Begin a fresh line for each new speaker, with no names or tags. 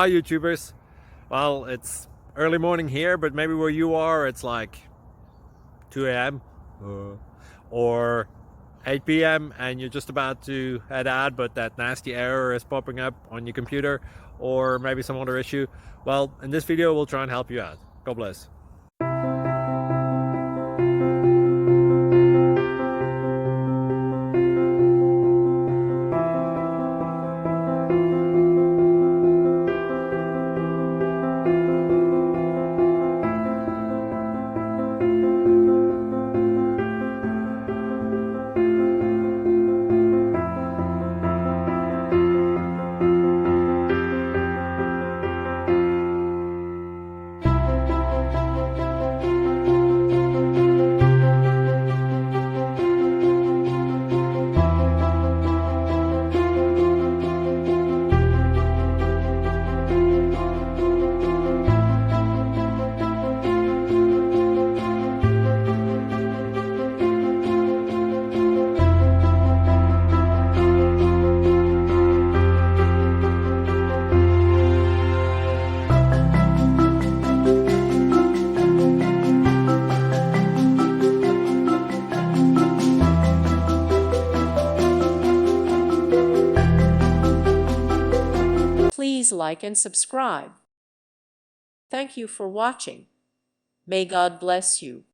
Hi YouTubers. Well, it's early morning here, but maybe where you are it's like 2 a.m. or 8 p.m. and you're just about to head out, but that nasty error is popping up on your computer, or maybe some other issue. Well, in this video we'll try and help you out. God bless.
Please like and subscribe. Thank you for watching. May God bless you.